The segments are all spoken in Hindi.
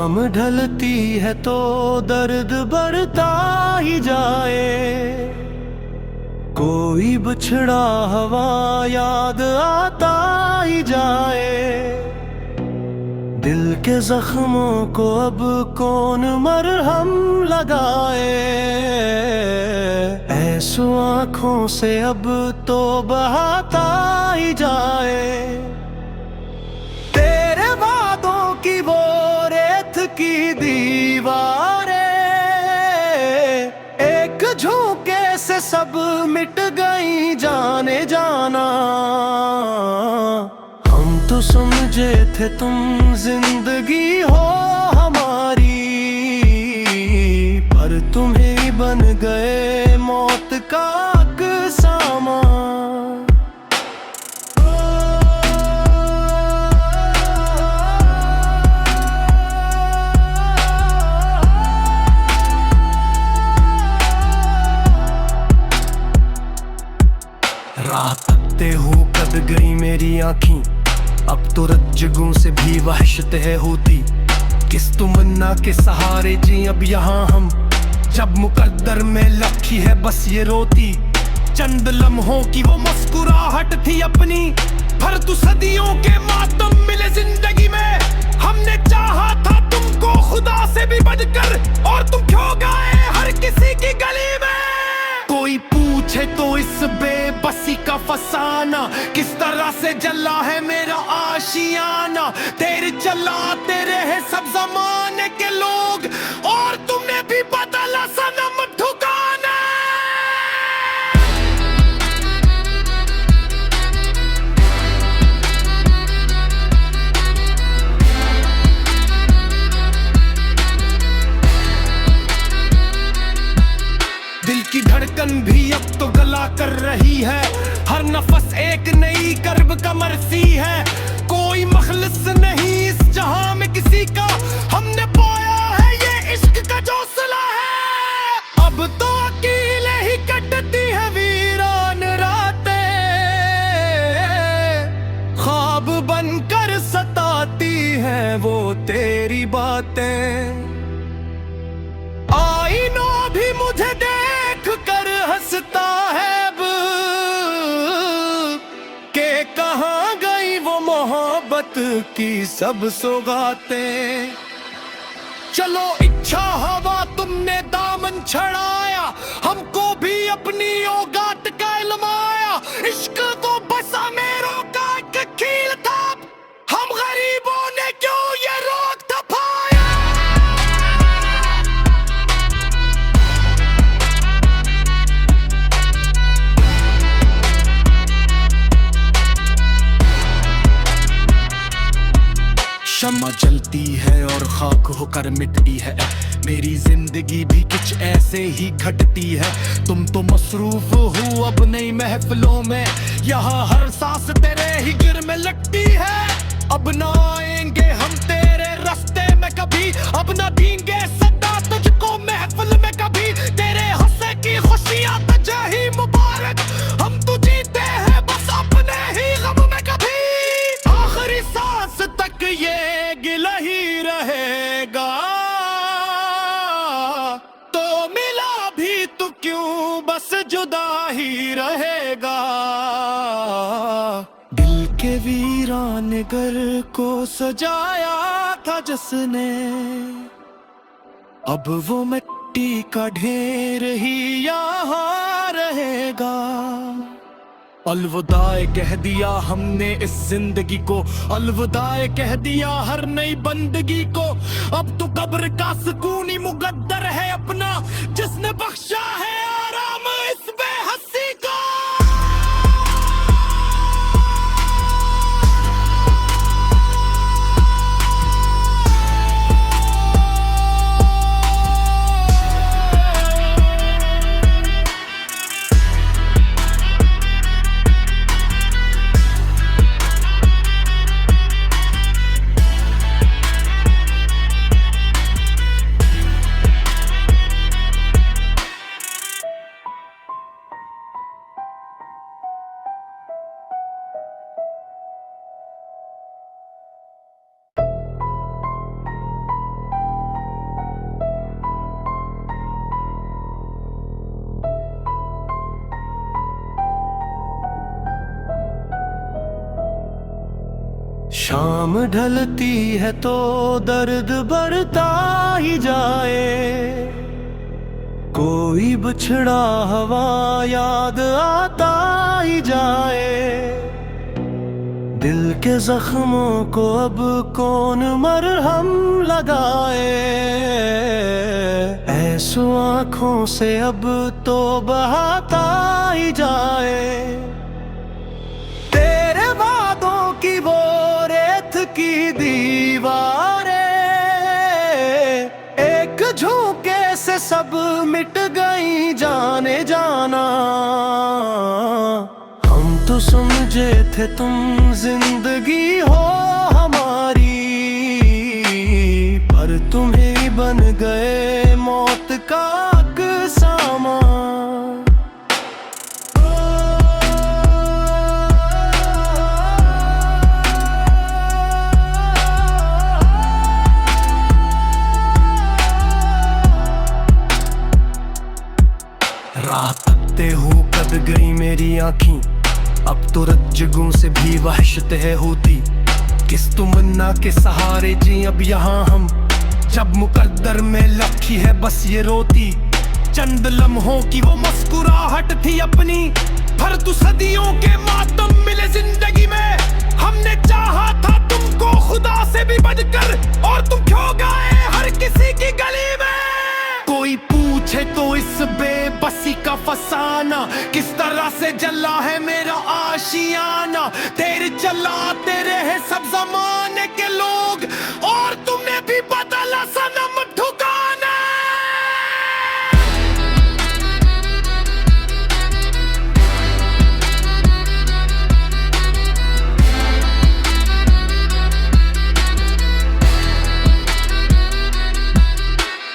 शाम ढलती है तो दर्द बढ़ता ही जाए, कोई बिछड़ा हवा याद आता ही जाए। दिल के जख्मों को अब कौन मरहम लगाए, ऐसो आँखों से अब तो बहाता ही जाए। तेरे वादों की वो रेत की दीवारें एक झोंके से सब मिट गई जाने जाना। हम तो समझे थे तुम जिंदगी हो हमारी, पर तुम्हें बन गए मौत का सामान। रात तकते हूँ कद गई मेरी आँखी, अब तो रज्जगों से भी वहशत है होती। किस तमन्ना के सहारे जी अब यहाँ हम, जब मुकद्दर में लखी है बस ये रोती। चंद लम्हों की वो मुस्कुराहट थी अपनी, भर तू सदियों के मातम मिले जिंदगी में। हमने चाहा था तुमको खुदा से भी बढ़कर, और तुम क्यों गए हर किसी की गली में। कोई पूछे तो इस बेबसी का फसाना, किस तरह से जला है मेरा आशियाना। तेरे चलाते रहे सब जमाने के लोग, और तुमने भी बदला सनम ठुकाना। दिल की धड़कन भी अब तो गला कर रही है, हर नफस एक नई कर्ब का मरसी है। कोई मखलिस नहीं इस जहां में किसी का, हमने पाया है ये इश्क का जो सिला है। अब तो अकेले ही कटती है वीरान रातें, ख्वाब बनकर सताती है वो तेरी बातें। आईना भी मुझे देख कर हंसता है अब, के कहाँ गई वो मोहब्बत की सब सौगातें। चलो इच्छा हवा तुमने दामन छड़ाया, हमको भी अपनी औकात का इल्म आया। इश्क तो बस अमीरों का एक खेल था, हम गरीबों ने क्यों ये रोक थपाया। शम्मा जलती है और खाक होकर मिटती है, मेरी जिंदगी भी कुछ ऐसे ही घटती है। तुम तो मसरूफ हो अब नई महफिलों में, यहाँ हर सांस तेरे ही गिर में लगती है। अब ना आएंगे हम तेरे रास्ते में कभी, अब ना देंगे सदा तुझको महफिल में कभी। तेरे हंसे की खुशियाँ तुझे ही मुबारक, हम तो जीते हैं बस अपने ही गम में कभी। आखिरी सांस तक ये गिला ही रहेगा, तो मिला भी तू क्यों बस जुदा ही रहेगा। दिल के वीरान घर को सजाया था जिसने, अब वो मिट्टी का ढेर ही यहाँ रहेगा। अलविदाए कह दिया हमने इस जिंदगी को, अलविदाए कह दिया हर नई बंदगी को। अब तो कब्र का सुकून ही मुकद्दर है अपना, जिसने बख्शा है आराम इस बेहसी को। शाम ढलती है तो दर्द बढ़ता ही जाए, कोई बिछड़ा हवा याद आता ही जाए। दिल के जख्मों को अब कौन मरहम लगाए, ऐसो आँखों से अब तो बहाता ही जाए। तेरे वादों की वो रेत की दीवारें एक झोंके से सब मिट गई जाने जाना। हम तो समझे थे तुम जिंदगी हो हमारी, पर तुम्हें बन गए मौत का सामान। राह तकते हो कद गई मेरी आँखी, अब तो रज्जगों से भी वहशत है होती। किस तमन्ना के सहारे जी अब यहाँ हम, जब मुकद्दर में लखी है बस ये रोती। चंद लम्हों की वो मुस्कुराहट थी अपनी, भर तू सदियों के मातम मिले जिंदगी में। हमने चाहा था तुमको खुदा से भी बढ़कर, और तुम खो गए हर किसी की गली में। कोई पूछे तो इस बेबसी का फसाना, किस तरह से जला है मेरा आशियाना। तेरे चलाते रहे सब जमाने के लोग, और तुमने भी बदला सनम ठुकाना।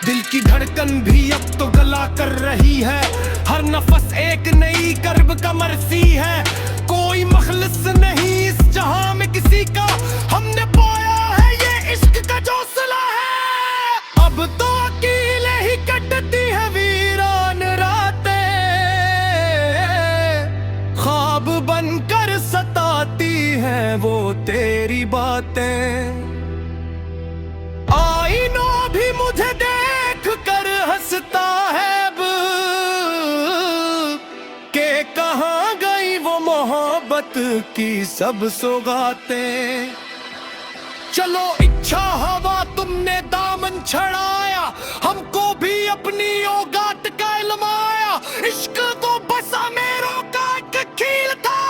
दिल की धड़कन भी अब तो गला कर रही है, हर नफस एक नई कर्ब का मरसी है। कोई मखलिस नहीं इस जहां में किसी का, हमने पाया है ये इश्क का जो सिला है। अब तो अकेले ही कटती है वीरान रातें, ख्वाब बनकर सताती है वो तेरी बातें। आईना भी मुझे देख कर हंसता है अब, के कहाँ गई वो मोहब्बत की सब सौगातें। चलो इच्छा हवा तुमने दामन छड़ाया, हमको भी अपनी औगात का इल्म आया। इश्क तो बस अमीरों का एक खेल था,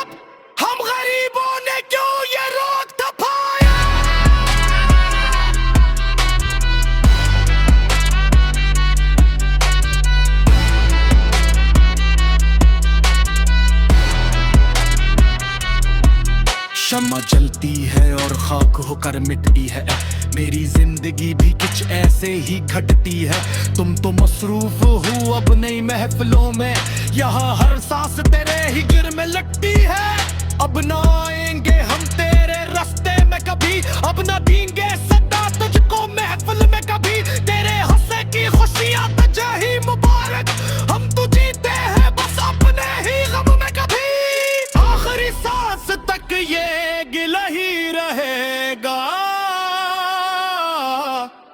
हम गरीबों ने क्यों ये रोक दफाया। शम्मा जलती है और खाक होकर मिटती है, मेरी जिंदगी भी कुछ ऐसे ही घटती है। तुम तो मसरूफ हो अब नई महफिलों में, यहाँ हर सांस तेरे ही गिर में लगती है। अब ना आएंगे हम तेरे रास्ते में कभी, अब ना देंगे सदा तुझको महफिल में कभी। तेरे हंसे की खुशियाँ तुझे ही मुबारक, हम तो जीते हैं बस अपने ही गम में कभी। आखिरी सांस तक ये गिला ही रहेगा,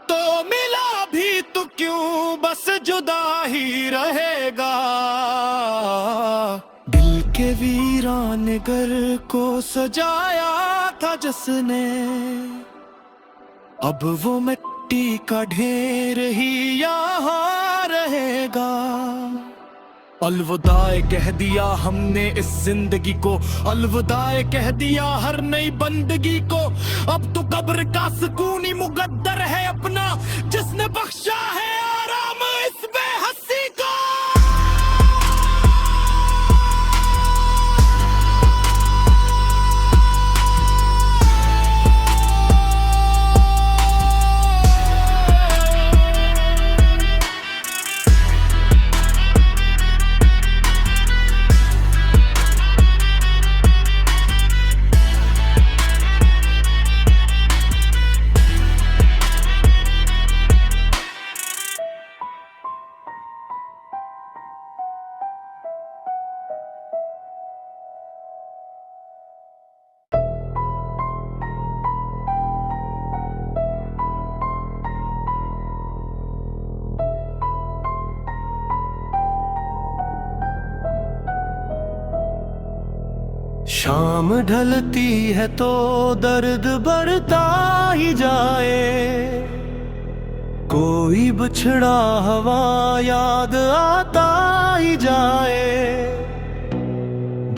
तो मिला भी तो क्यों बस जुदा ही रहेगा। दिल के वीरान घर को सजाया था जिसने, अब वो मिट्टी का ढेर ही यहाँ रहेगा। अलविदाए कह दिया हमने इस जिंदगी को, अलविदाए कह दिया हर नई बंदगी को। अब तो कब्र का सुकून ही मुकद्दर है अपना, जिसने बख्शा है आराम इस बेहसी को। शाम ढलती है तो दर्द बढ़ता ही जाए, कोई बिछड़ा हवा याद आता ही जाए।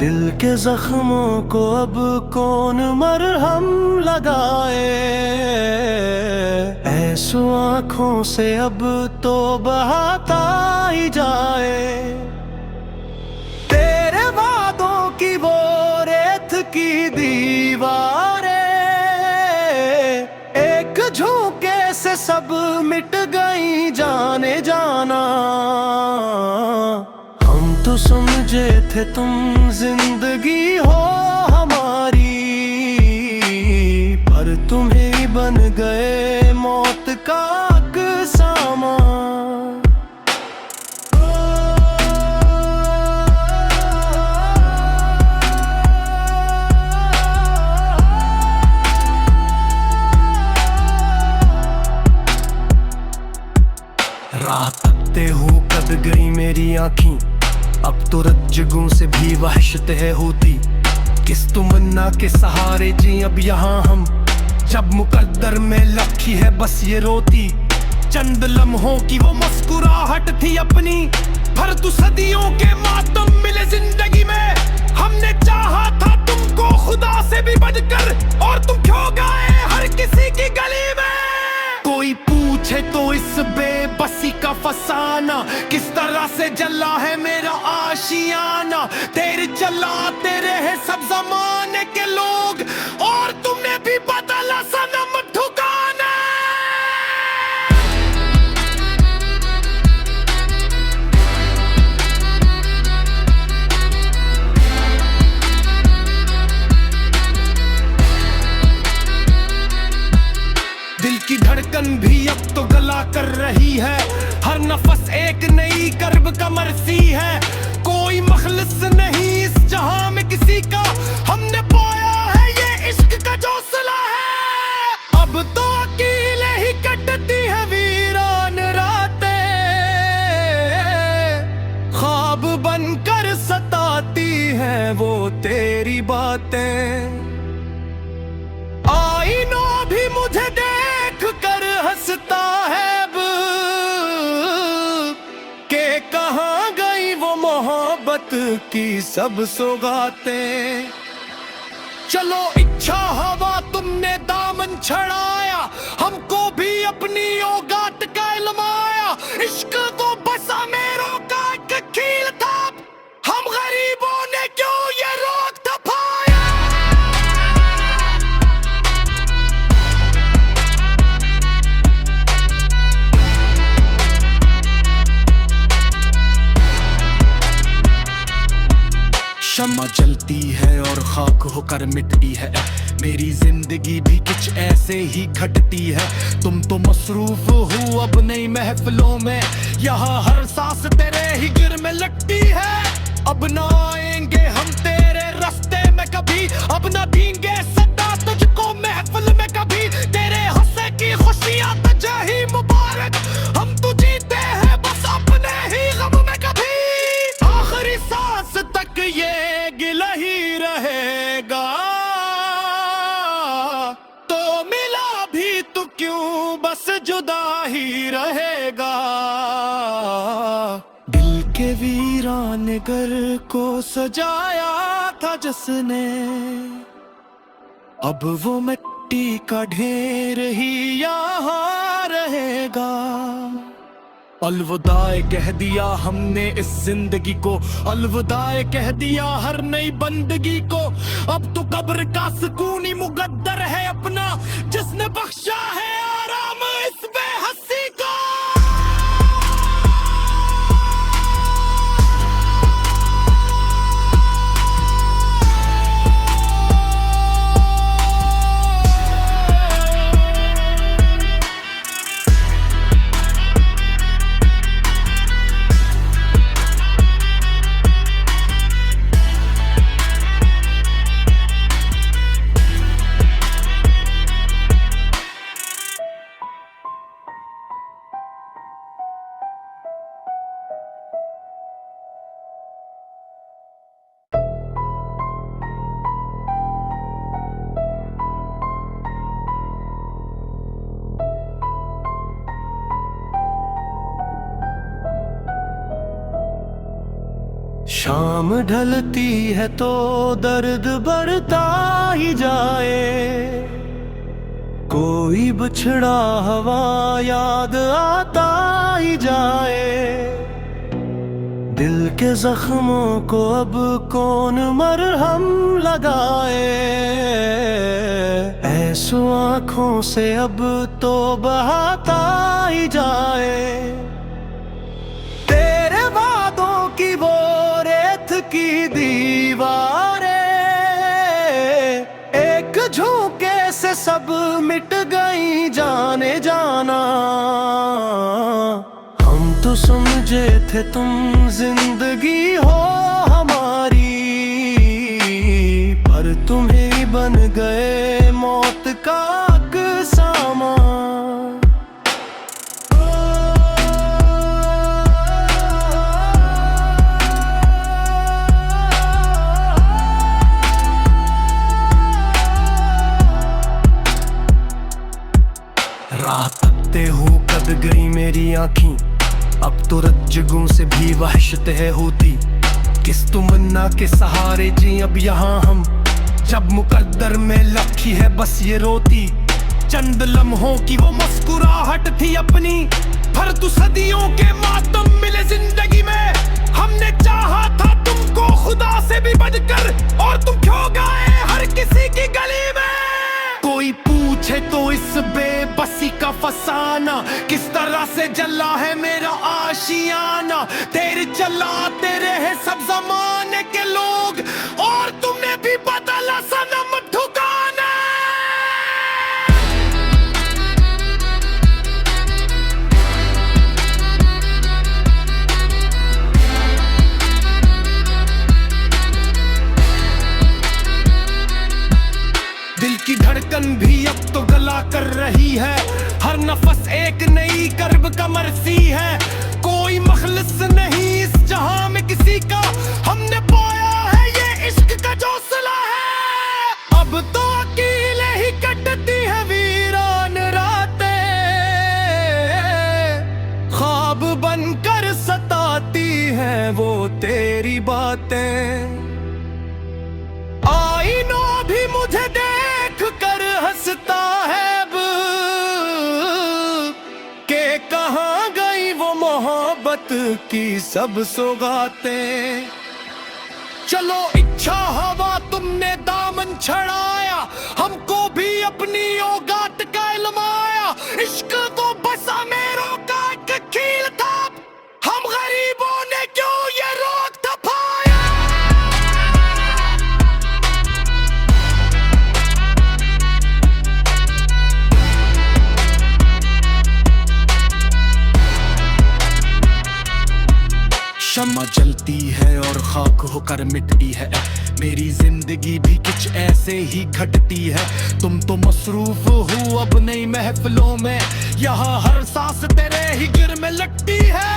दिल के जख्मों को अब कौन मरहम लगाए, ऐसो आँखों से अब तो बहाता ही जाए। तेरे वादों की वो रेत की दीवारें एक झोंके से सब मिट गई जाने जाना। हम तो समझे थे तुम जिंदगी हो हमारी, पर तुम्हें बन गए मौत का सामान। रात तकते हूँ कद गई मेरी आँखी, अब तो रज्जगों से भी वहशत है होती। किस तमन्ना के सहारे जी अब यहाँ हम, जब मुकद्दर में लखी है बस ये रोती। चंद लम्हों की वो मुस्कुराहट थी अपनी, भर दो सदियों के मातम मिले जिंदगी में। हमने चाहा था तुमको खुदा से भी बढ़कर, और तुम खो गए हर किसी की गली में। कोई पूछे तो इस बेबसी का फसाना, किस तरह से जला है मेरा आशियाना। तेरे चलाते रहे सब जमाने के लोग, और तुमने भी बदला सनम ठुकाना। दिल की धड़कन भी अब तो गला कर रही है, हर नफस एक नई कर्ब का मरसी है। कोई मखलिस नहीं इस जहां में किसी का, हमने पाया है ये इश्क का जो सिला है। अब तो अकेले ही कटती है वीरान रातें, ख्वाब बनकर सताती है वो तेरी बातें। आईना भी मुझे देख कर हंसता है अब, के कहाँ गई वो मोहब्बत की सब सौगातें। चलो इच्छा हवा तुमने दामन छड़ाया, हमको भी अपनी औगात का इल्म आया। इश्क वो बसा मेरों का एक कील था, हम गरीबों ने क्यों ये रोक थपाया। शम्मा जलती है और खाक होकर मिटती है, मेरी जिंदगी भी कुछ ऐसे ही घटती है। तुम तो मसरूफ हो अब नई महफिलों में, यहाँ हर सांस तेरे ही गिर में लगती है। अब ना आएंगे हम तेरे रास्ते में कभी, अब ना देंगे सदा तुझको महफिल में कभी। तेरे हंसे की खुशियाँ तुझे ही मुबारक, हम तो जीते हैं बस अपने ही गम में कभी। आखिरी सांस तक ये गिला ही रहेगा, तो मिला भी तो क्यों बस जुदा ही रहेगा। दिल के वीरान घर को सजाया था जिसने, अब वो मिट्टी का ढेर ही यहाँ रहेगा। अलविदाए कह दिया हमने इस जिंदगी को, अलविदाए कह दिया हर नई बंदगी को। अब तो कब्र का सुकून ही मुकद्दर है अपना, जिसने बख्शा है आराम इस बेहसी को। शाम ढलती है तो दर्द बढ़ता ही जाए, कोई बिछड़ा हवा याद आता ही जाए। दिल के जख्मों को अब कौन मरहम लगाए, ऐसो आँखों से अब तो बहाता ही जाए। तेरे वादों की वो रेत की दीवारें एक झोंके से सब मिट गई जाने जाना। हम तो समझे थे तुम जिंदगी हो हमारी, पर तुम्हें बन गए मौत का सामान। रात तकते हो कद गई मेरी आँखी, अब तो रज्जगों से भी वहशत है होती। किस तमन्ना के सहारे जी अब यहाँ हम, जब मुकद्दर में लखी है बस ये रोती। चंद लम्हों की वो मुस्कुराहट थी अपनी, भर तू सदियों के मातम मिले जिंदगी में। हमने चाहा था तुमको खुदा से भी बढ़कर, और तुम खो गए हर किसी की गली में। कोई पूछे तो इस बेबसी का फसाना, किस तरह से जला है मेरा आशियाना। तेरे चलाते रहे सब जमाने के लोग, और तुमने भी बदला सनम ठुकाना। दिल की धड़कन भी अब तो गला कर रही है, हर नफस एक नई कर्ब का मरसी है। कोई मखलिस नहीं इस जहां में किसी का, हमने पाया है ये इश्क का जो सिला है। अब तो अकेले ही कटती है वीरान रातें, ख्वाब बनकर सताती है वो तेरी बातें। आईना भी मुझे देख कर हंसता है अब, के कहाँ गई वो मोहब्बत की सब सौगातें। चलो इच्छा हवा तुमने दामन छड़ाया, हमको भी अपनी औगात का इल्म आया। इश्क तो बसा मेरों का एक खील था, हम गरीबों ने क्यों ये रोक थपाया। शम्मा जलती है और खाक होकर मिटती है, मेरी जिंदगी भी कुछ ऐसे ही घटती है। तुम तो मसरूफ हो अब नई महफिलों में, यहाँ हर सांस तेरे ही गिर में लगती है।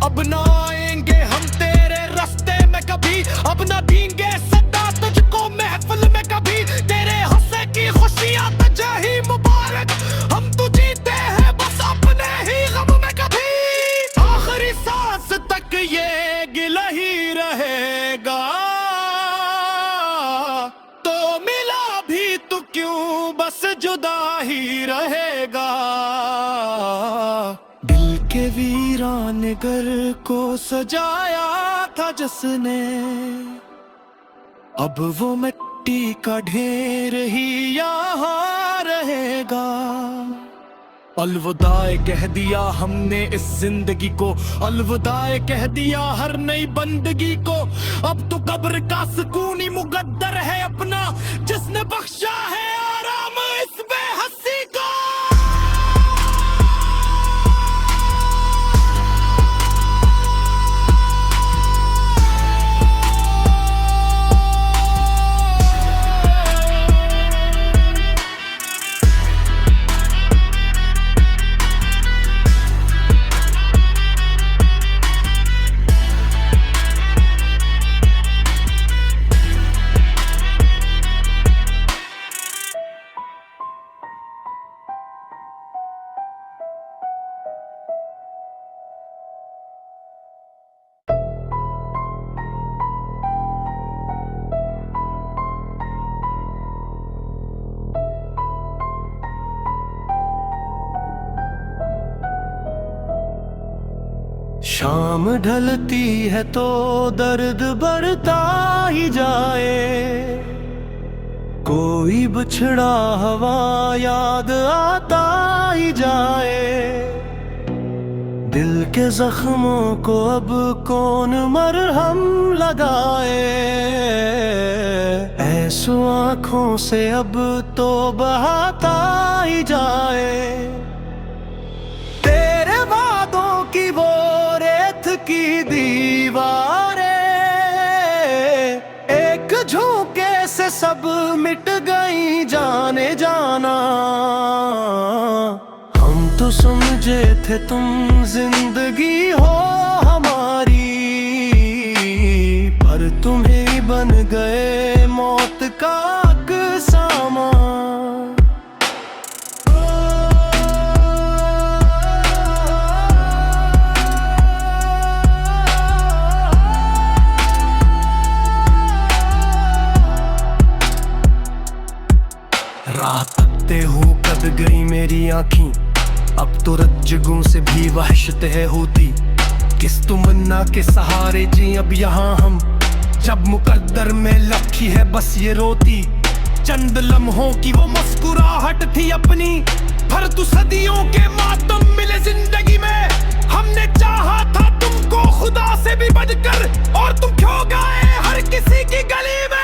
अब ना आएंगे हम तेरे रास्ते में कभी, अब ना देंगे सदा तुझको महफिल में कभी। तेरे हंसे की खुशियाँ तुझे ही मुबारक, हम तो जीते हैं बस अपने ही गम में कभी। आखिरी सांस तक ये गिला ही रहेगा, तो मिला भी तू क्यों बस जुदा ही रहेगा। दिल के वीरान घर को सजाया था जिसने, अब वो मिट्टी का ढेर ही यहाँ रहेगा। अलविदाए कह दिया हमने इस जिंदगी को, अलविदाए कह दिया हर नई बंदगी को। अब तो कब्र का सुकून ही मुकद्दर है अपना, जिसने बख्शा है आराम इस बेहसी को। शाम ढलती है तो दर्द बढ़ता ही जाए, कोई बिछड़ा हवा याद आता ही जाए। दिल के जख्मों को अब कौन मरहम लगाए, ऐसो आँखों से अब तो बहाता ही जाए। तेरे वादों की वो रेत की दीवारें एक झोंके से सब मिट गई जाने जाना। हम तो समझे थे तुम जिंदगी हो हमारी, पर तुम्हें बन गए मौत का सामान। रात तकते हूँ कद गई मेरी आँखी, अब तो रज्जगों से भी वहशत है होती। किस तमन्ना के सहारे जी अब यहाँ हम, जब मुकद्दर में लखी है बस ये रोती। चंद लम्हों की वो मुस्कुराहट थी अपनी, पर तू सदियों के मातम मिले जिंदगी में। हमने चाहा था तुमको खुदा से भी बढ़कर, और तुम खो गए हर किसी की गली में।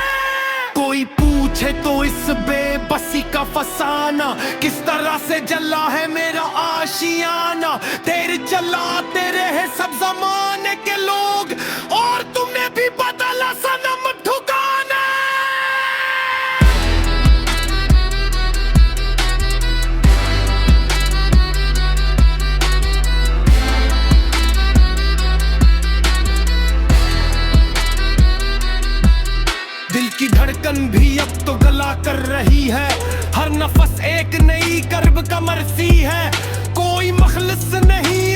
कोई पूछे तो इस बेबसी का फसाना, किस तरह से जला है मेरा आशियाना। तेरे चलाते रहे सब जमाने के लोग, और तुमने भी बदला सनम ठुकाना। दिल की धड़कन भी अब तो गला कर रही है, हर नफस एक नई कर्ब का मरसी है। कोई मखलस नहीं